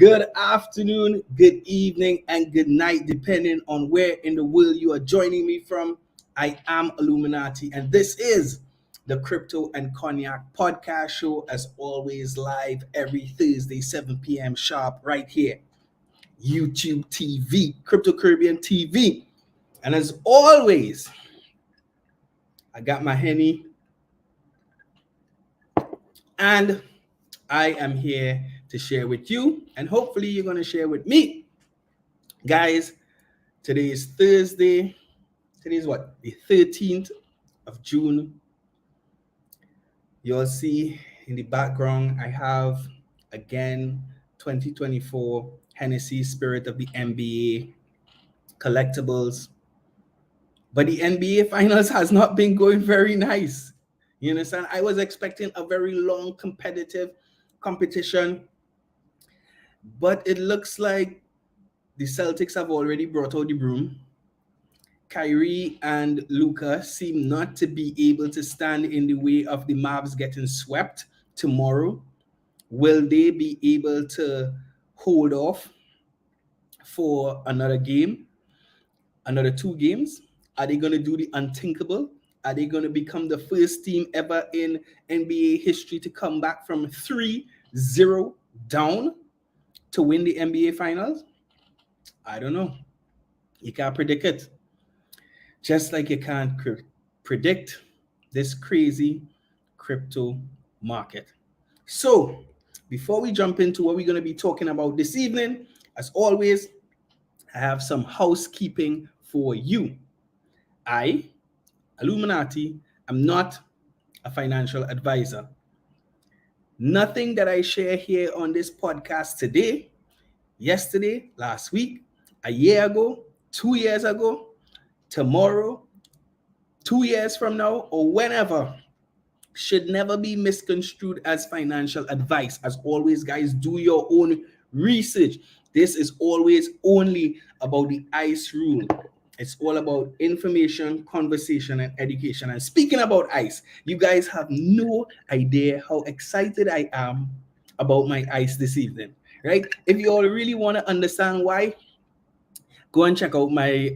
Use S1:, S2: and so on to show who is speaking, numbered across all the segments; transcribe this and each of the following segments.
S1: Good afternoon, good evening, and good night, depending on where in the world you are joining me from. I am 𝐂𝐎𝐍𝐕𝐄𝐑𝐒𝐊, and this is the Crypto and Cognac podcast show, as always, live every Thursday, 7 p.m. sharp, right here. YouTube TV, Crypto Caribbean TV. And as always, I got my Henny, and I am here to share with you, and hopefully you're going to share with me. Guys, today is Thursday. Today is what? The 13th of June. You'll see in the background, I have, again, 2024 Hennessy Spirit of the NBA collectibles. But the NBA Finals has not been going very nice. You understand? I was expecting a very long, competitive competition. But it looks like the Celtics have already brought out the broom. Kyrie and Luka seem not to be able to stand in the way of the Mavs getting swept tomorrow. Will they be able to hold off for another game, another 2 games? Are they going to do the unthinkable? Are they going to become the first team ever in NBA history to come back from 3-0 down to win the NBA Finals? I don't know. You can't predict it. Just like you can't predict this crazy crypto market. So, before we jump into what we're going to be talking about this evening, as always, I have some housekeeping for you. I, 𝐿𝐿uminati, am not a financial advisor. Nothing that I share here on this podcast today, yesterday, last week, a year ago, 2 years ago, tomorrow, 2 years from now, or whenever, should never be misconstrued as financial advice. As always, guys, do your own research. This is always only about the ICE rule. It's all about information, conversation, and education. And speaking about ICE, you guys have no idea how excited I am about my ICE this evening, right? If you all really want to understand why, go and check out my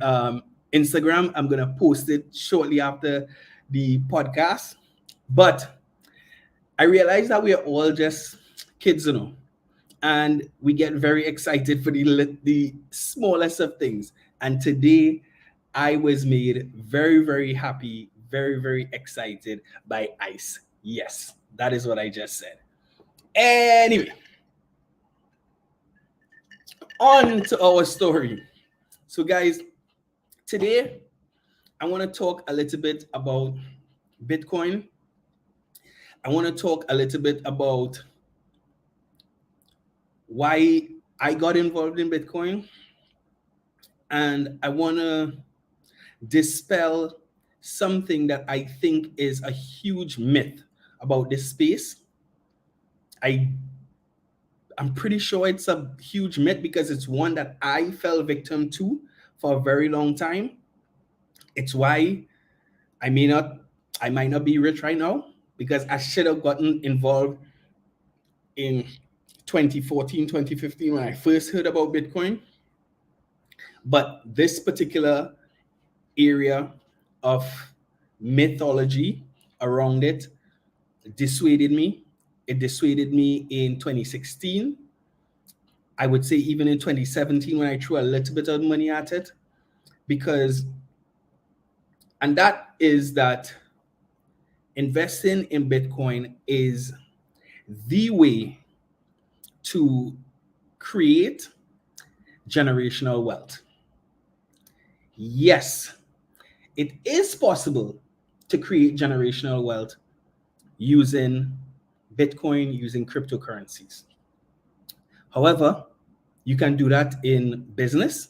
S1: Instagram. I'm going to post it shortly after the podcast. But I realize that we are all just kids, and we get very excited for the smallest of things. And today, I was made very, very happy, very, very excited by ICE. Yes, that is what I just said. Anyway, on to our story. So, guys, today, I want to talk a little bit about Bitcoin. I want to talk a little bit about why I got involved in Bitcoin. And I want to dispel something that I think is a huge myth about this space. I'm pretty sure it's a huge myth because it's one that I fell victim to for a very long time. It's why I might not be rich right now, because I should have gotten involved in 2014, 2015 when I first heard about Bitcoin. But this particular area of mythology around it dissuaded me. It dissuaded me in 2016. I would say even in 2017 when I threw a little bit of money at it, and that is that investing in Bitcoin is the way to create generational wealth. Yes, it is possible to create generational wealth using Bitcoin, using cryptocurrencies. However, you can do that in business.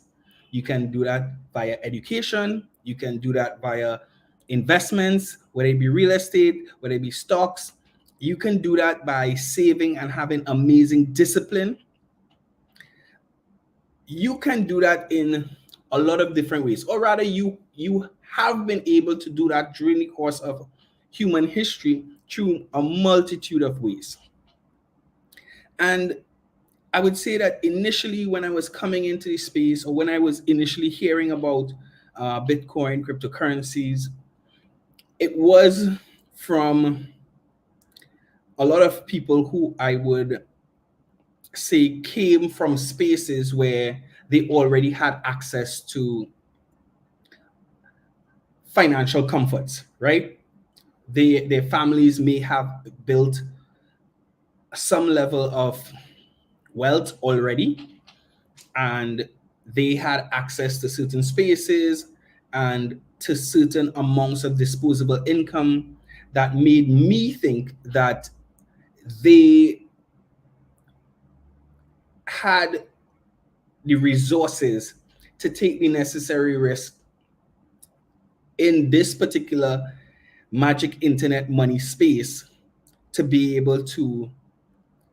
S1: You can do that via education. You can do that via investments, whether it be real estate, whether it be stocks. You can do that by saving and having amazing discipline. You can do that in a lot of different ways, or rather you have been able to do that during the course of human history through a multitude of ways. And I would say that initially when I was coming into the space, or when I was initially hearing about Bitcoin, cryptocurrencies, it was from a lot of people who I would say came from spaces where they already had access to financial comforts, right? Their families may have built some level of wealth already, and they had access to certain spaces and to certain amounts of disposable income that made me think that they had the resources to take the necessary risk in this particular magic internet money space to be able to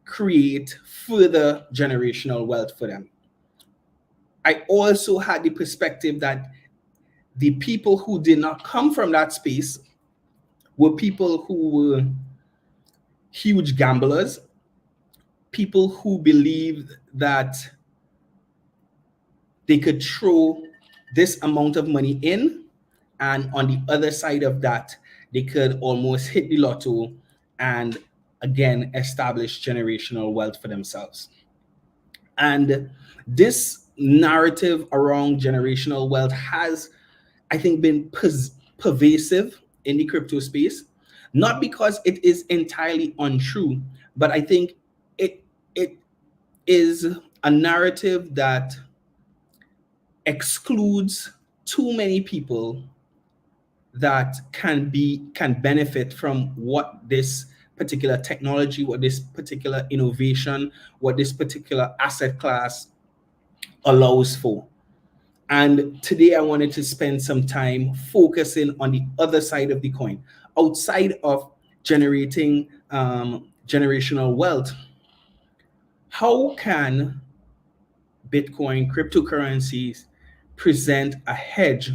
S1: create further generational wealth for them. I also had the perspective that the people who did not come from that space were people who were huge gamblers, people who believed that they could throw this amount of money in, and on the other side of that, they could almost hit the lotto and again establish generational wealth for themselves. And this narrative around generational wealth has, I think, been pervasive in the crypto space, not because it is entirely untrue, but I think it is a narrative that excludes too many people that can benefit from what this particular technology, what this particular innovation, what this particular asset class allows for. And today I wanted to spend some time focusing on the other side of the coin, outside of generating generational wealth. How can Bitcoin, cryptocurrencies present a hedge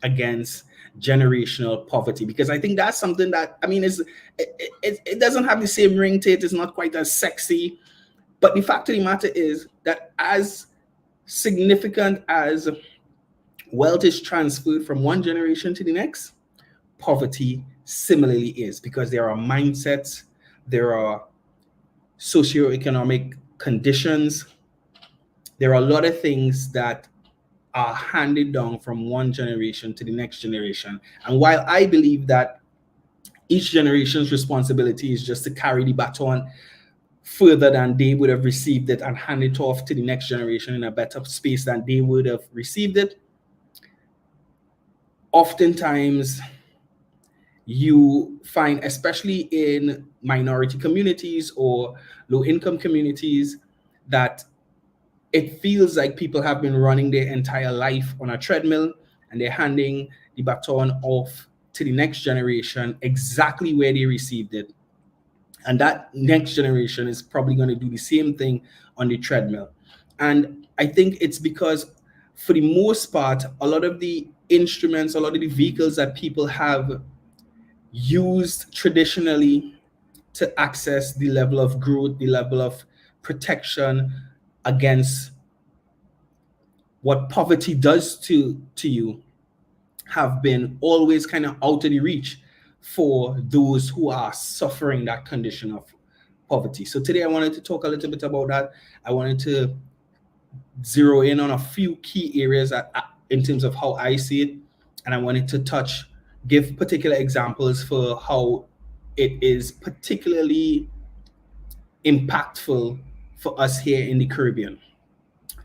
S1: against generational poverty? Because I think that's something that, I mean, it doesn't have the same ring to it. It's not quite as sexy. But the fact of the matter is that as significant as wealth is transferred from one generation to the next, poverty similarly is, because there are mindsets, there are socioeconomic conditions, there are a lot of things that are handed down from one generation to the next generation. And while I believe that each generation's responsibility is just to carry the baton further than they would have received it and hand it off to the next generation in a better space than they would have received it, oftentimes you find, especially in minority communities or low-income communities, that it feels like people have been running their entire life on a treadmill and they're handing the baton off to the next generation exactly where they received it. And that next generation is probably going to do the same thing on the treadmill. And I think it's because, for the most part, a lot of the instruments, a lot of the vehicles that people have used traditionally to access the level of growth, the level of protection against what poverty does to you, have been always kind of out of the reach for those who are suffering that condition of poverty. So today I wanted to talk a little bit about that. I wanted to zero in on a few key areas in terms of how I see it. And I wanted to give particular examples for how it is particularly impactful for us here in the Caribbean.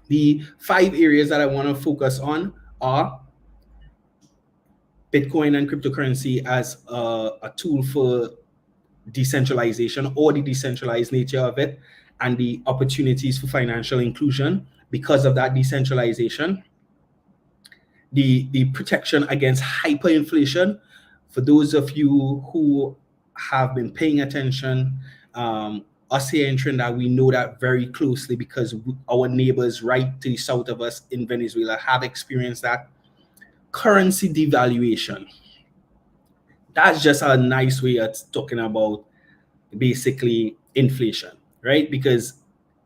S1: The 5 areas that I want to focus on are Bitcoin and cryptocurrency as a tool for decentralization, or the decentralized nature of it, and the opportunities for financial inclusion because of that decentralization. The protection against hyperinflation. For those of you who have been paying attention, us here in Trinidad, we know that very closely because our neighbors right to the south of us in Venezuela have experienced that. Currency devaluation. That's just a nice way of talking about basically inflation, right? Because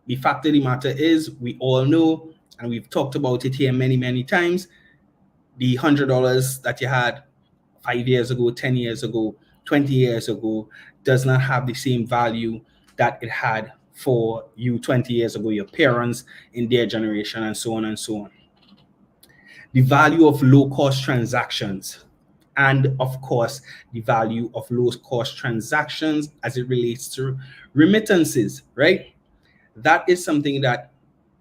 S1: the fact of the matter is, we all know, and we've talked about it here many, many times, the $100 that you had 5 years ago, 10 years ago, 20 years ago does not have the same value that it had for you 20 years ago, your parents in their generation, and so on and so on. The value of low-cost transactions, and of course, the value of low-cost transactions as it relates to remittances, right? That is something that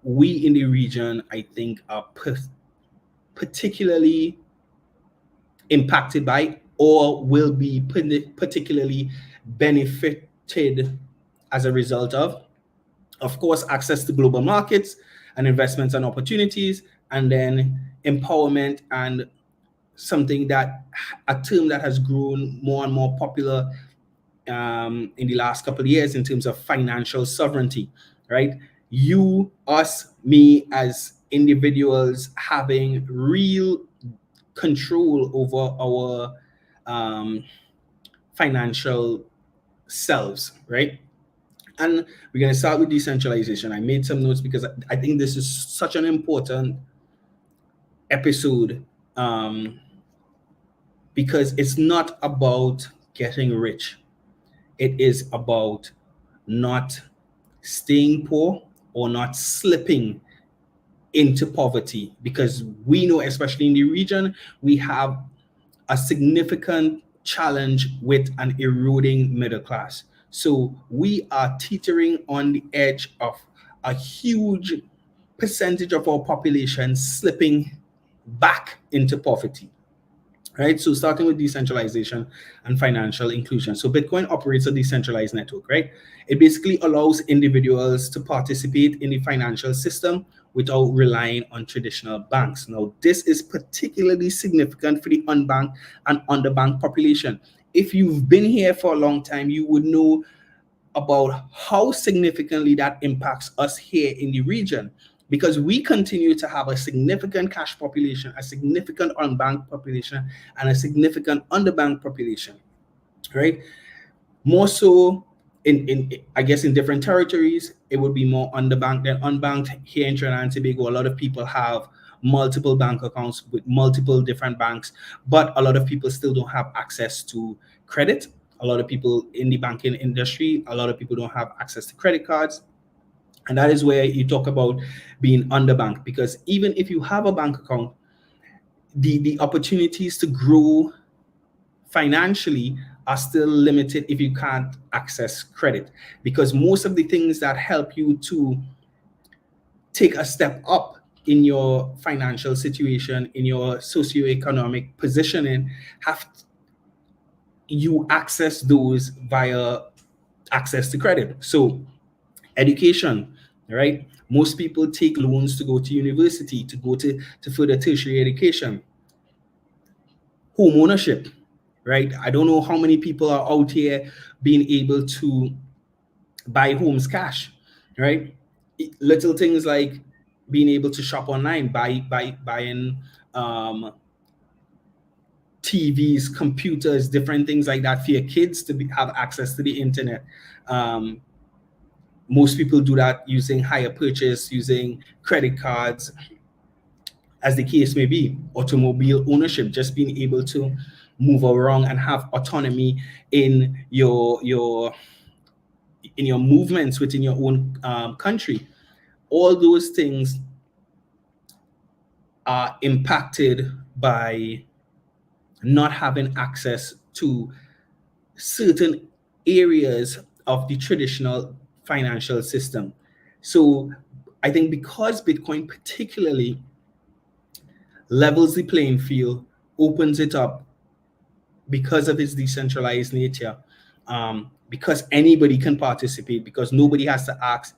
S1: we in the region, I think, are particularly impacted by, or will be particularly benefited as a result of course, access to global markets and investments and opportunities, and then empowerment, and something that, a term that has grown more and more popular in the last couple of years in terms of financial sovereignty, right? You, us, me as individuals having real control over our financial selves, right? And we're going to start with decentralization. I made some notes because I think this is such an important episode, because it's not about getting rich. It is about not staying poor or not slipping into poverty, because we know, especially in the region, we have a significant challenge with an eroding middle class. So we are teetering on the edge of a huge percentage of our population slipping back into poverty, right? So starting with decentralization and financial inclusion. So Bitcoin operates a decentralized network, right? It basically allows individuals to participate in the financial system without relying on traditional banks. Now, this is particularly significant for the unbanked and underbanked population. If you've been here for a long time, you would know about how significantly that impacts us here in the region, because we continue to have a significant cash population, a significant unbanked population, and a significant underbanked population, right? More so in I guess in different territories, it would be more underbanked than unbanked. Here in Trinidad and Tobago, a lot of people have multiple bank accounts with multiple different banks, but a lot of people still don't have access to credit. A lot of people in the banking industry, a lot of people don't have access to credit cards. And that is where you talk about being underbanked, because even if you have a bank account, the opportunities to grow financially are still limited if you can't access credit, because most of the things that help you to take a step up in your financial situation, in your socioeconomic positioning, have you access those via access to credit. So education, right? Most people take loans to go to university, to go to further tertiary education. Home ownership, right? I don't know how many people are out here being able to buy homes cash, right? Little things like being able to shop online, buying TVs, computers, different things like that for your kids to have access to the internet. Most people do that using hire purchase, using credit cards, as the case may be. Automobile ownership, just being able to move around and have autonomy in your movements within your own country. All those things are impacted by not having access to certain areas of the traditional financial system. So I think because Bitcoin particularly levels the playing field, opens it up, because of its decentralized nature, because anybody can participate, because nobody has to ask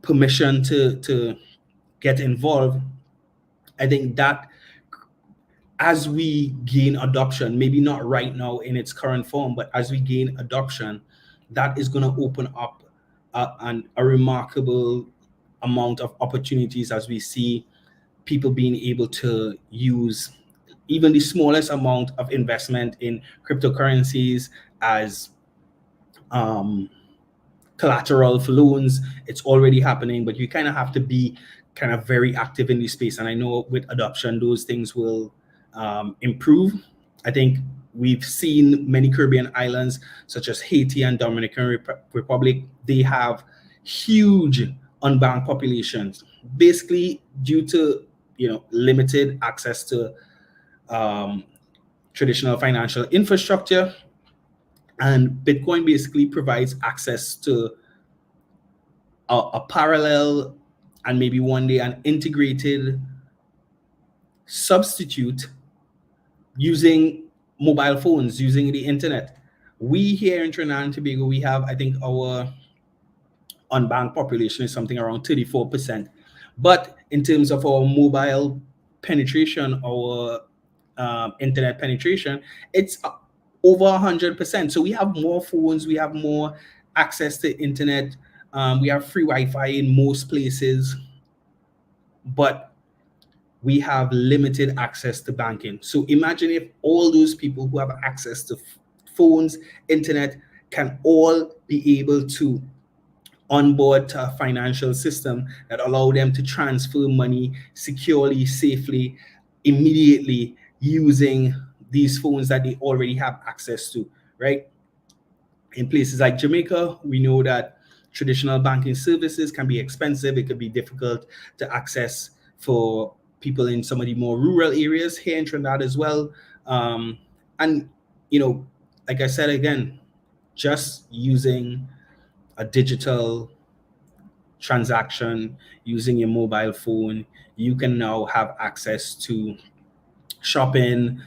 S1: permission to get involved. I think that as we gain adoption, maybe not right now in its current form, but as we gain adoption, that is going to open up a remarkable amount of opportunities, as we see people being able to use even the smallest amount of investment in cryptocurrencies as collateral for loans. It's already happening, but you kind of have to be kind of very active in this space. And I know with adoption, those things will improve. I think we've seen many Caribbean islands, such as Haiti and Dominican Republic, they have huge unbanked populations, basically due to limited access to traditional financial infrastructure. And Bitcoin basically provides access to a parallel and maybe one day an integrated substitute using mobile phones, using the internet. We here in Trinidad and Tobago, we have, I think our unbanked population is something around 34%. But in terms of our mobile penetration, our internet penetration, it's over 100%. So we have more phones, we have more access to internet, we have free Wi-Fi in most places, but we have limited access to banking. So imagine if all those people who have access to phones, internet, can all be able to onboard to a financial system that allow them to transfer money securely, safely, immediately, using these phones that they already have access to, right? In places like Jamaica, we know that traditional banking services can be expensive. It could be difficult to access for people in some of the more rural areas, here in Trinidad as well. And, like I said, again, just using a digital transaction, using your mobile phone, you can now have access to shopping,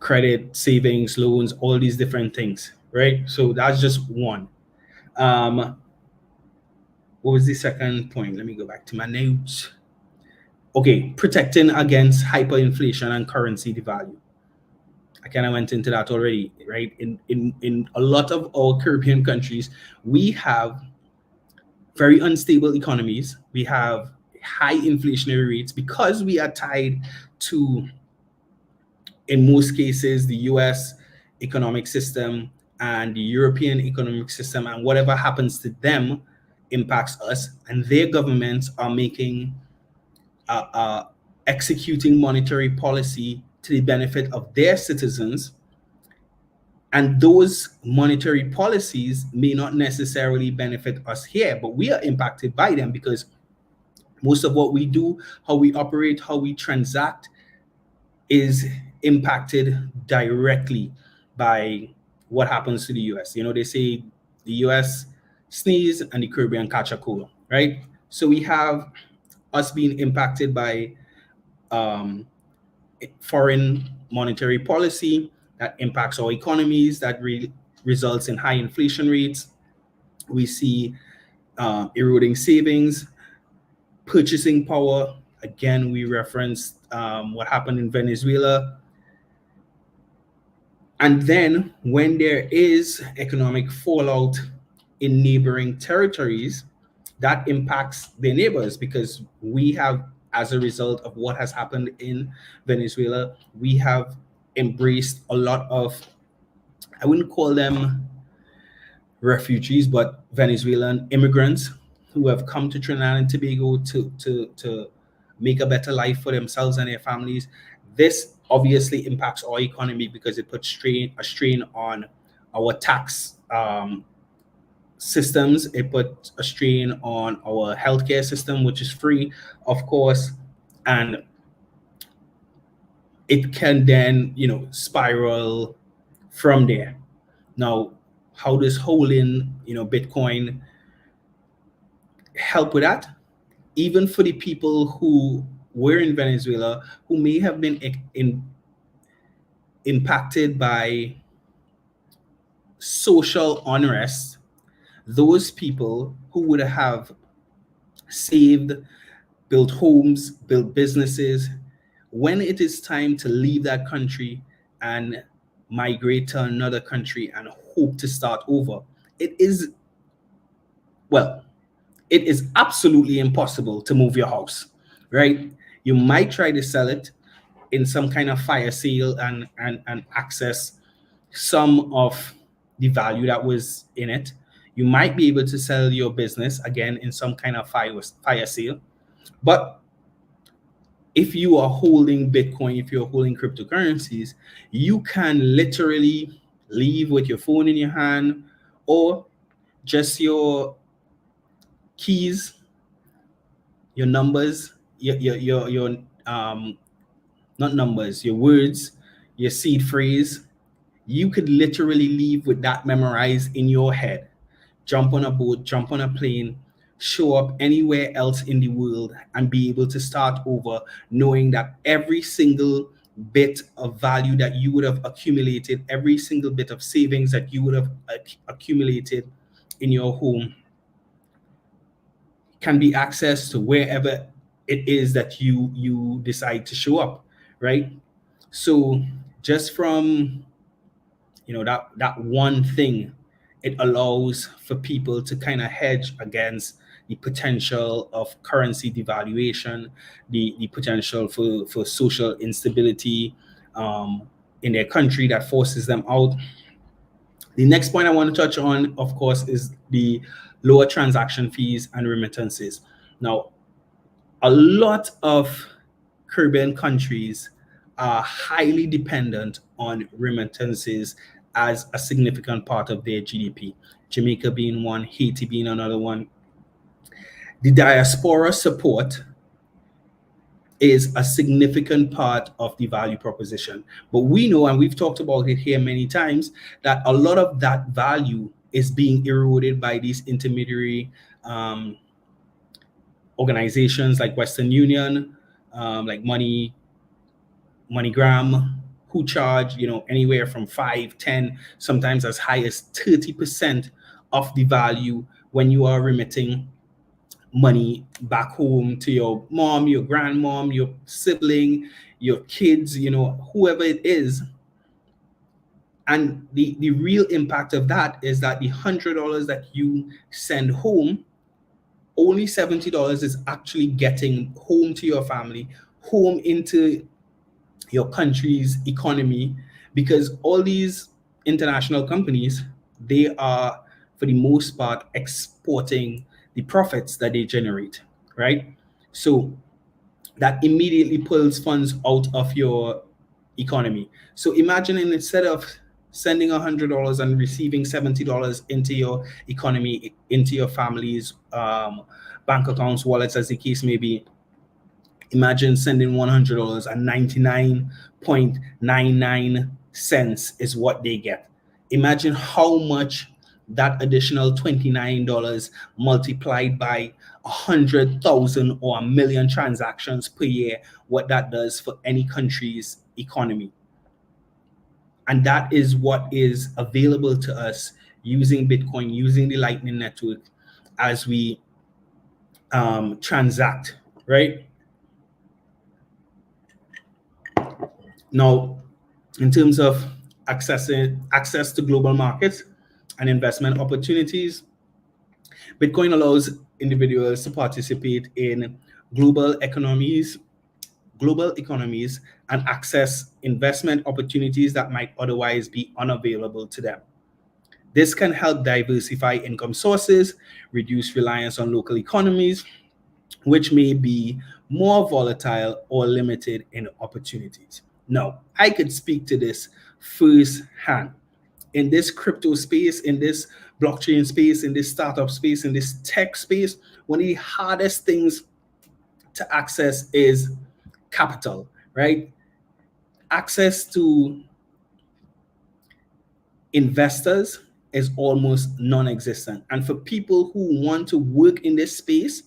S1: credit, savings, loans, all these different things, right? So that's just one. What was the second point? Let me go back to my notes. Okay, protecting against hyperinflation and currency devalue. I kind of went into that already, right? In a lot of our Caribbean countries, we have very unstable economies. We have high inflationary rates because we are tied to, in most cases, the US economic system and the European economic system, and whatever happens to them impacts us. And their governments are making executing monetary policy to the benefit of their citizens. And those monetary policies may not necessarily benefit us here, but we are impacted by them because most of what we do, how we operate, how we transact, is impacted directly by what happens to the US. They say the US sneeze and the Caribbean catch a cold, right? So we have us being impacted by foreign monetary policy that impacts our economies, that results in high inflation rates. We see eroding savings, purchasing power. Again, we referenced what happened in Venezuela. And then when there is economic fallout in neighboring territories, that impacts their neighbors, because we have, as a result of what has happened in Venezuela, we have embraced a lot of, I wouldn't call them refugees, but Venezuelan immigrants who have come to Trinidad and Tobago to make a better life for themselves and their families. This obviously impacts our economy because it puts a strain on our tax systems. It puts a strain on our healthcare system, which is free, of course, and it can then, spiral from there. Now, how does holding, Bitcoin help with that? Even for the people who were in Venezuela, who may have been impacted by social unrest, those people who would have saved, built homes, built businesses, when it is time to leave that country and migrate to another country and hope to start over, it is absolutely impossible to move your house, right? You might try to sell it in some kind of fire sale and access some of the value that was in it. You might be able to sell your business again in some kind of fire sale. But if you are holding Bitcoin, if you're holding cryptocurrencies, you can literally leave with your phone in your hand or just your keys, your numbers, your not numbers, your words, your seed phrase. You could literally leave with that memorized in your head. Jump on a boat, jump on a plane, show up anywhere else in the world and be able to start over, knowing that every single bit of value that you would have accumulated, every single bit of savings that you would have accumulated in your home can be accessed to wherever it is that you decide to show up, right? So just from that one thing, it allows for people to kind of hedge against the potential of currency devaluation, the potential for social instability in their country that forces them out. The next point I want to touch on, of course, is the lower transaction fees and remittances. Now, a lot of Caribbean countries are highly dependent on remittances as a significant part of their GDP. Jamaica being one, Haiti being another one. The diaspora support is a significant part of the value proposition. But we know, and we've talked about it here many times, that a lot of that value is being eroded by these intermediary organizations like Western Union, like MoneyGram, who charge anywhere from 5, 10, sometimes as high as 30% of the value when you are remitting money back home to your mom, your grandmom, your sibling, your kids, whoever it is. And the real impact of that is that the $100 that you send home, only $70 is actually getting home to your family, home into your country's economy, because all these international companies, they are, for the most part, exporting the profits that they generate, right? So that immediately pulls funds out of your economy. So imagine, instead of sending $100 and receiving $70 into your economy, into your family's bank accounts, wallets, as the case may be, imagine sending $100 and 99.99 cents is what they get. Imagine how much that additional $29 multiplied by 100,000 or 1,000,000 transactions per year, what that does for any country's economy. And that is what is available to us using Bitcoin, using the Lightning Network as we transact, right? Now, in terms of access to global markets and investment opportunities, Bitcoin allows individuals to participate in global economies and access investment opportunities that might otherwise be unavailable to them. This can help diversify income sources, reduce reliance on local economies, which may be more volatile or limited in opportunities. Now, I could speak to this firsthand. In this crypto space, in this blockchain space, in this startup space, in this tech space, one of the hardest things to access is capital, right? Access to investors is almost non-existent. And for people who want to work in this space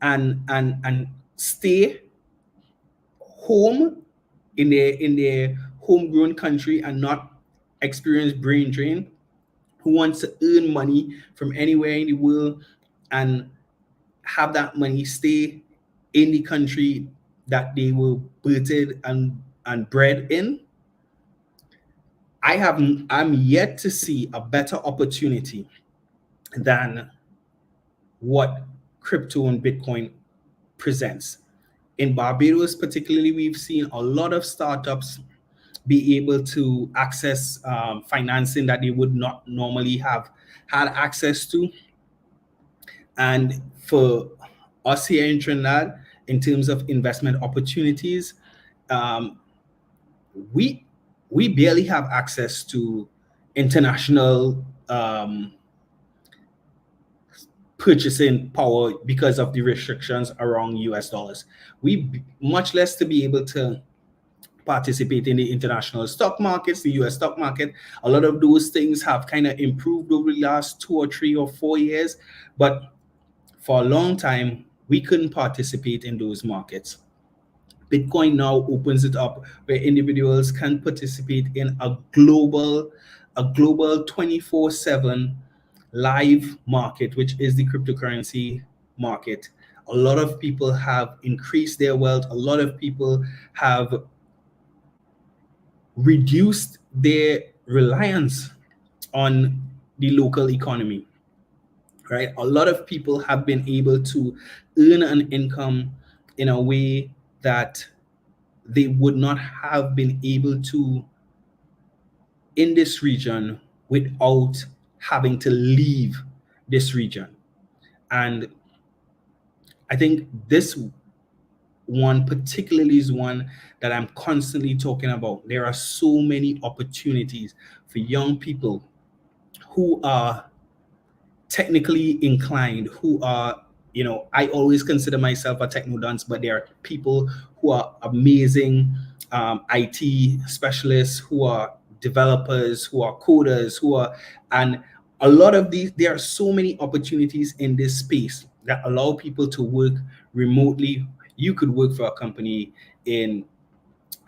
S1: and stay home in their homegrown country and not experience brain drain, who wants to earn money from anywhere in the world and have that money stay in the country that they were birthed and bred in, I'm yet to see a better opportunity than what crypto and Bitcoin presents. In Barbados, particularly, we've seen a lot of startups be able to access financing that they would not normally have had access to. And for us here in Trinidad, in terms of investment opportunities, we barely have access to international purchasing power because of the restrictions around US dollars. We much less to be able to participate in the international stock markets, the US stock market. A lot of those things have kind of improved over the last 2 or 3 or 4 years, but for a long time, we couldn't participate in those markets. Bitcoin now opens it up where individuals can participate in a global 24/7 live market, which is the cryptocurrency market. A lot of people have increased their wealth. A lot of people have reduced their reliance on the local economy, right? A lot of people have been able to earn an income in a way that they would not have been able to in this region without having to leave this region. And I think this one particularly is one that I'm constantly talking about. There are so many opportunities for young people who are technically inclined, who are, I always consider myself a techno dunce, but there are people who are amazing IT specialists, who are developers, who are coders, and a lot of these, there are so many opportunities in this space that allow people to work remotely. You could work for a company in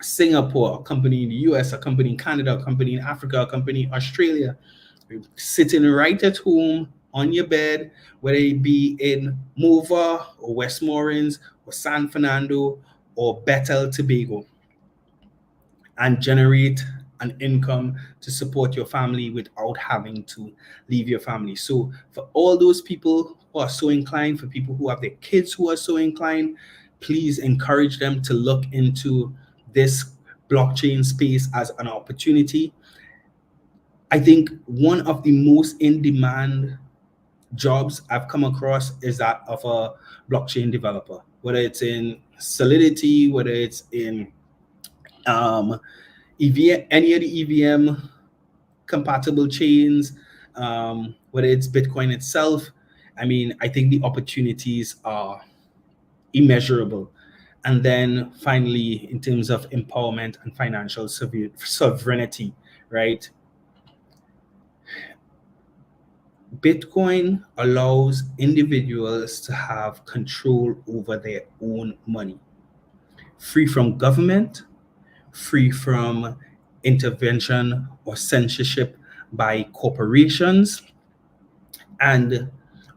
S1: Singapore, a company in the US, a company in Canada, a company in Africa, a company in Australia, sitting right at home on your bed, whether it be in Mova or Westmoreland or San Fernando or Bethel, Tobago, and generate an income to support your family without having to leave your family. So for all those people who are so inclined, for people who have their kids who are so inclined, please encourage them to look into this blockchain space as an opportunity. I think one of the most in-demand jobs I've come across is that of a blockchain developer, whether it's in Solidity, whether it's in EVM, any of the EVM compatible chains, whether it's Bitcoin itself. I mean, I think the opportunities are immeasurable. And then finally, in terms of empowerment and financial sovereignty, right? Bitcoin allows individuals to have control over their own money, free from government, free from intervention or censorship by corporations. And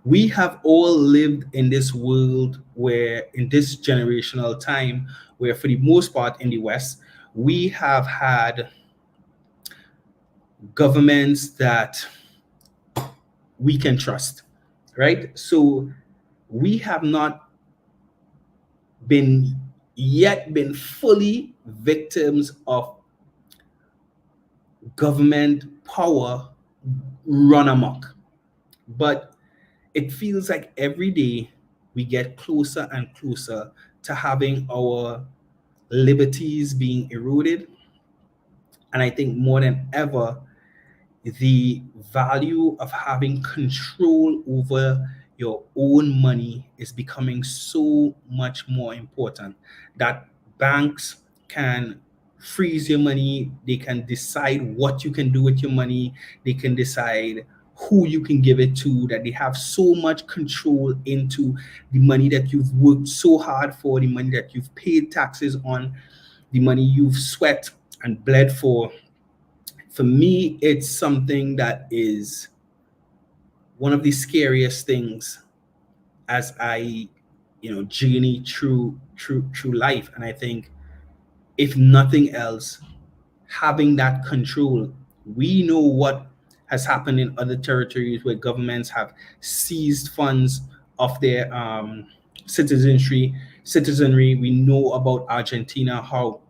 S1: we have all lived in this world where, in this generational time, where for the most part in the West, we have had governments that we can trust, right? So we have not been fully victims of government power run amok. But it feels like every day we get closer and closer to having our liberties being eroded. And I think more than ever, the value of having control over your own money is becoming so much more important, that banks can freeze your money, they can decide what you can do with your money, they can decide who you can give it to, that they have so much control into the money that you've worked so hard for, the money that you've paid taxes on, the money you've sweat and bled for. For me, it's something that is one of the scariest things as I, journey through life. And I think, if nothing else, having that control, we know what has happened in other territories where governments have seized funds of their citizenry. We know about Argentina, how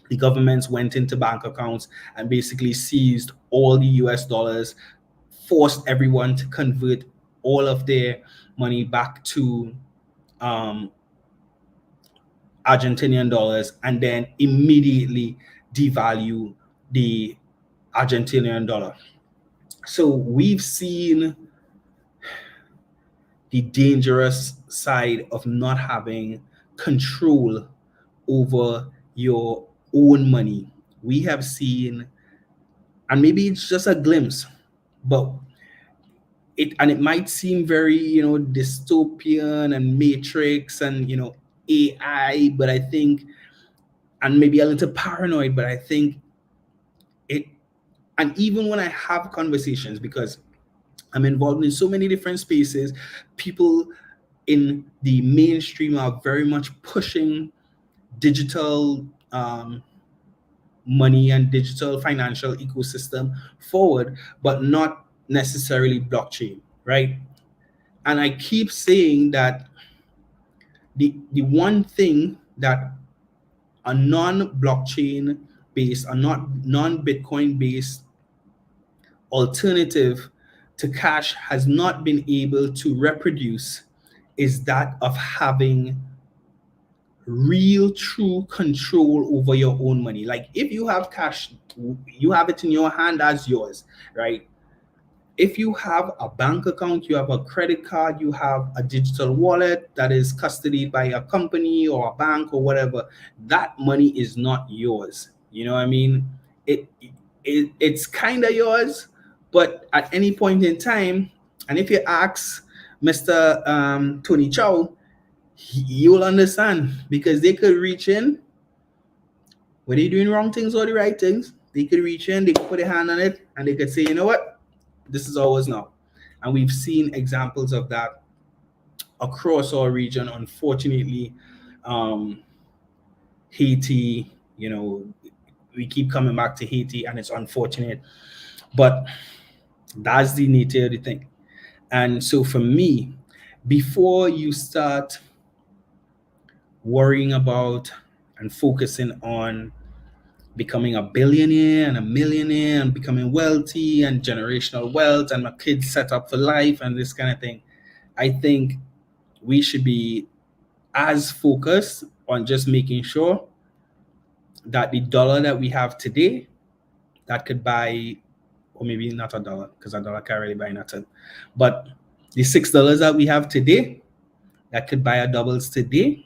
S1: the governments went into bank accounts and basically seized all the US dollars, forced everyone to convert all of their money back to Argentinian dollars, and then immediately devalue the Argentinian dollar. So we've seen the dangerous side of not having control over your own money. We have seen, and maybe it's just a glimpse, but it might seem very, dystopian and matrix and, AI, but I think, and maybe a little paranoid, but I think it, and even when I have conversations, because I'm involved in so many different spaces, people in the mainstream are very much pushing digital money and digital financial ecosystem forward, but not necessarily blockchain, right? And I keep saying that the one thing that a non-blockchain based, a non-Bitcoin based alternative to cash has not been able to reproduce is that of having real true control over your own money. Like if you have cash, you have it in your hand as yours, right? If you have a bank account, you have a credit card, you have a digital wallet that is custodied by a company or a bank or whatever, that money is not yours. You know what I mean? It's kind of yours, but at any point in time, and if you ask Mr. Tony Chow, you'll understand, because they could reach in, whether you're doing wrong things or the right things, they could reach in, they could put a hand on it, and they could say, you know what, this is ours now. And we've seen examples of that across our region. Unfortunately, Haiti, we keep coming back to Haiti, and it's unfortunate, but that's the nature of the thing. And so for me, before you start worrying about and focusing on becoming a billionaire and a millionaire and becoming wealthy and generational wealth and my kids set up for life and this kind of thing, I think we should be as focused on just making sure that the dollar that we have today that could buy, or maybe not a dollar, because a dollar can't really buy nothing, but the $6 that we have today that could buy a doubles today,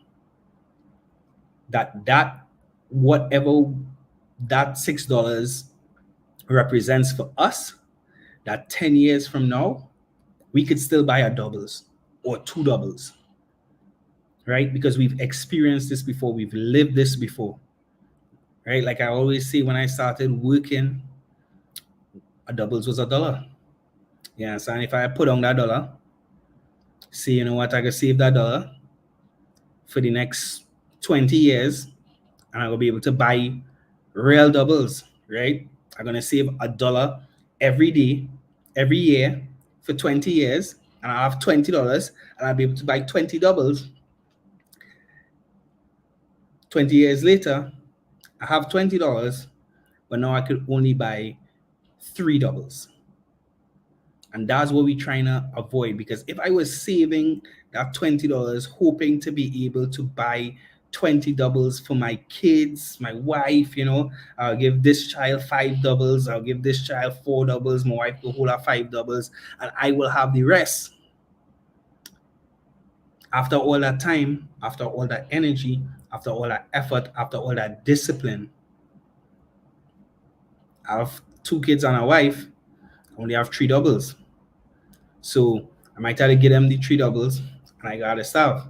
S1: that whatever that $6 represents for us, that 10 years from now, we could still buy a doubles or two doubles, right? Because we've experienced this before, we've lived this before, right? Like I always say, when I started working, a doubles was $1. Yeah, so if I put on that dollar, say, you know what, I could save that dollar for the next 20 years, and I will be able to buy real doubles, right? I'm gonna save $1 every day, every year for 20 years, and I have $20, and I'll be able to buy 20 doubles. 20 years later, I have $20, but now I could only buy 3 doubles. And that's what we're trying to avoid, because if I was saving that $20, hoping to be able to buy 20 doubles for my kids, my wife, I'll give this child 5 doubles, I'll give this child 4 doubles, my wife will hold her 5 doubles, and I will have the rest. After all that time, after all that energy, after all that effort, after all that discipline, I have 2 kids and a wife, I only have 3 doubles. So I might try to get them the 3 doubles, and I gotta start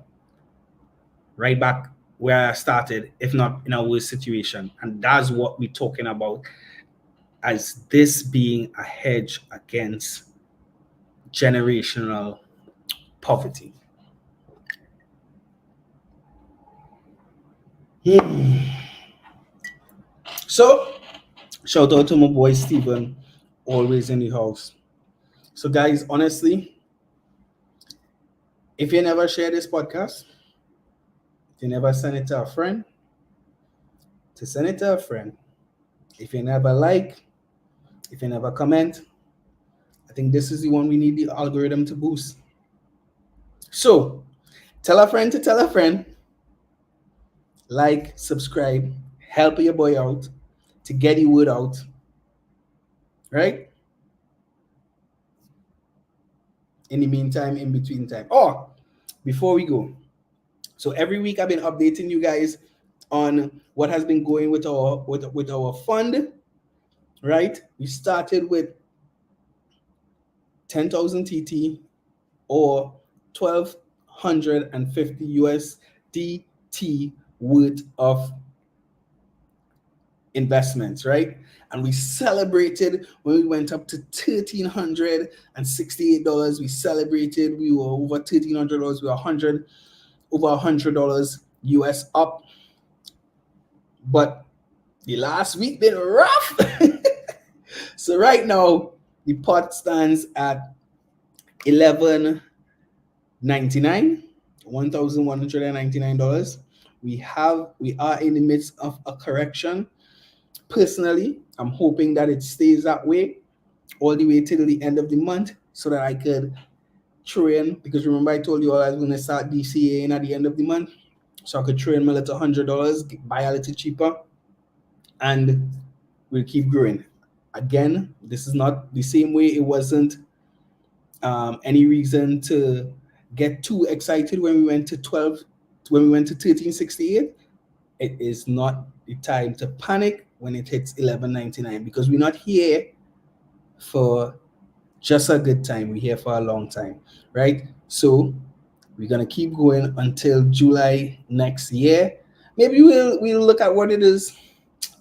S1: right back where I started, if not in a worse situation. And that's what we're talking about as this being a hedge against generational poverty. So shout out to my boy Steven, always in the house. So guys, honestly, if you never share this podcast, if you never send it to a friend, to send it to a friend. If you never like, if you never comment, I think this is the one we need the algorithm to boost. So tell a friend to tell a friend. Like, subscribe, help your boy out to get the word out. Right? In the meantime, in between time. Oh, before we go. So every week I've been updating you guys on what has been going with our fund. Right? We started with 10,000 TT or 1,250 USDT worth of investments, right? And we celebrated when we went up to $1,368. We celebrated. We were over $1,300. We were over $100 US up. But the last week been rough. So right now the pot stands at $1,199, $1,199. We are in the midst of a correction. Personally, I'm hoping that it stays that way all the way till the end of the month so that I could train, because remember I told you all I was going to start DCAing at the end of the month, so I could train my little $100, buy a little cheaper, and we'll keep growing. Again, this is not the same way. It wasn't any reason to get too excited when we went to 1368. It is not the time to panic when it hits 11.99, because we're not here for just a good time. We're here for a long time, right? So we're gonna keep going until July next year. Maybe we'll look at what it is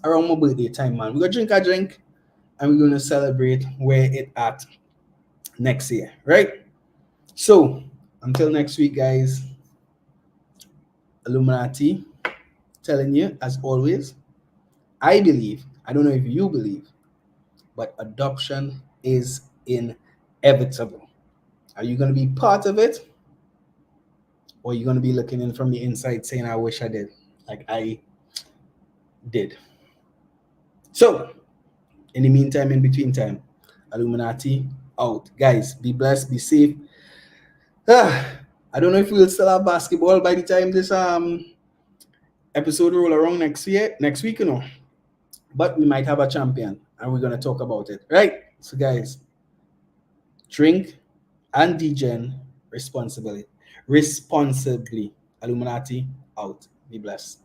S1: around my birthday time, man. We're gonna drink a drink and we're gonna celebrate where it at next year, right? So until next week, guys, Illuminati telling you, as always, I believe, I don't know if you believe, but adoption is inevitable. Are you going to be part of it? Or are you going to be looking in from the inside saying, I wish I did, like I did? So, in the meantime, in between time, Illuminati out. Guys, be blessed, be safe. I don't know if we'll still have basketball by the time this episode roll around next week, you know. But we might have a champion and we're going to talk about it, right? So guys, drink and degen responsibly. Illuminati out. Be blessed.